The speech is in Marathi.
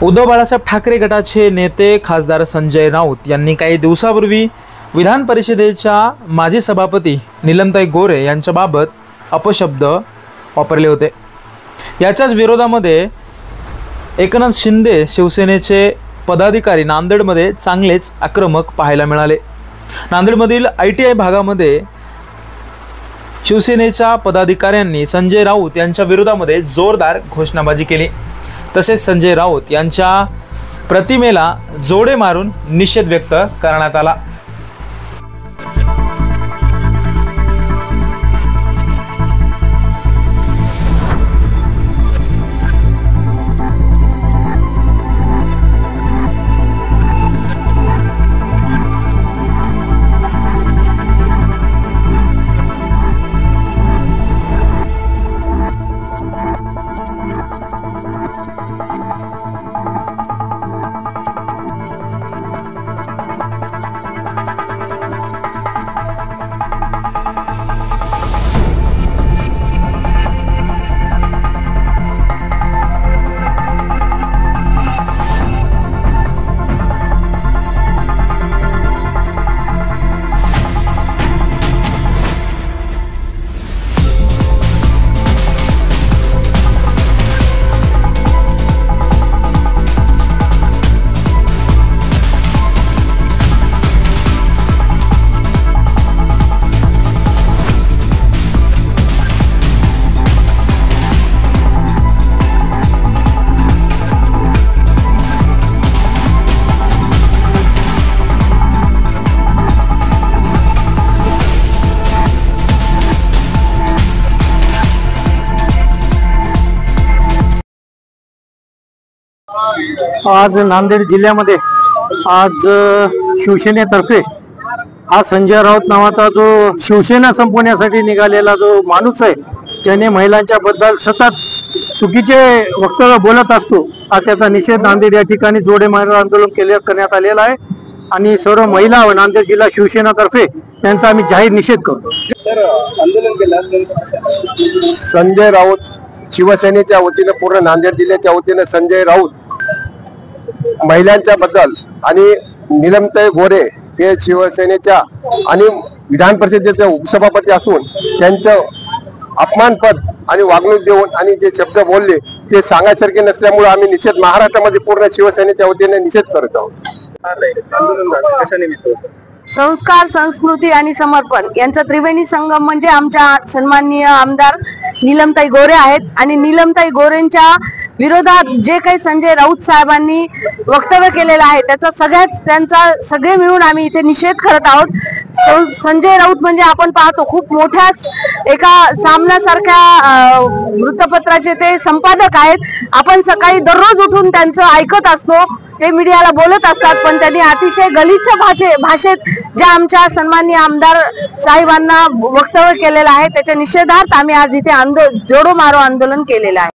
उद्धव बाळासाहेब ठाकरे गटाचे नेते खासदार संजय राऊत यांनी काही दिवसापूर्वी विधान परिषदेच्या माजी सभापती नीलमताई गोरे यांच्याबाबत अपशब्द वापरले होते। याच्याच विरोधामध्ये एकनाथ शिंदे शिवसेनेचे पदाधिकारी नांदेडमध्ये चांगलेच आक्रमक पाहायला मिळाले। नांदेडमधील ITI भागामध्ये शिवसेनेच्या पदाधिकाऱ्यांनी संजय राऊत यांच्या विरोधामध्ये जोरदार घोषणाबाजी केली। तसेच संजय राऊत यांच्या प्रतिमेला जोडे मारून निषेध व्यक्त करण्यात आला। आज नांदेड जिल्ह्यामध्ये आज शिवसेनेतर्फे हा संजय राऊत नावाचा जो शिवसेना संपवण्यासाठी निघालेला जो माणूस आहे, ज्याने महिलांच्या बद्दल सतत चुकीचे वक्तव्य बोलत असतो, त्याचा निषेध नांदेड या ठिकाणी जोडे मारून आंदोलन करण्यात आलेला आहे। आणि सर्व महिला व नांदेड जिल्हा शिवसेनातर्फे त्यांचा आम्ही जाहीर निषेध करतो। सर, आंदोलन केलं संजय राऊत शिवसेनेच्या वतीने, पूर्ण नांदेड जिल्ह्याच्या वतीने संजय राऊत महिलांच्या बद्दल आणि नीलमताई गोरे हे शिवसेनेच्या आणि विधान परिषदेचे उपसभापती असून त्यांचं अपमानपद आणि वागणूक देऊन आणि जे शब्द बोलले ते सांगायसारखे नसल्यामुळे आम्ही निषेध महाराष्ट्रामध्ये पूर्ण शिवसेनेच्या वतीने निषेध करत आहोत। संस्कार, संस्कृती आणि समर्पण यांचा त्रिवेणी संगम म्हणजे आमच्या सन्माननीय आमदार नीलमताई गोरे आहेत। आणि नीलमताई गोरेंच्या विरोधात जे काही संजय राऊत साहेबांनी वक्तव्य केलेलं आहे त्यांचा सगळे मिळून आम्ही इथे निषेध करत आहोत। संजय राऊत म्हणजे आपण पाहतो खूप मोठ्या एका सामनासारख्या वृत्तपत्राचे ते संपादक आहेत। आपण सकाळी दररोज उठून त्यांचं ऐकत असतो, ते मीडियाला बोलत असतात, पण त्यांनी अतिशय गलिच्छ भाषेत ज्या आमच्या सन्माननीय आमदार साहेबांना वक्तव्य केलेलं आहे त्याच्या निषेधार्थ आम्ही आज इथे जोडो मारो आंदोलन केलेलं आहे।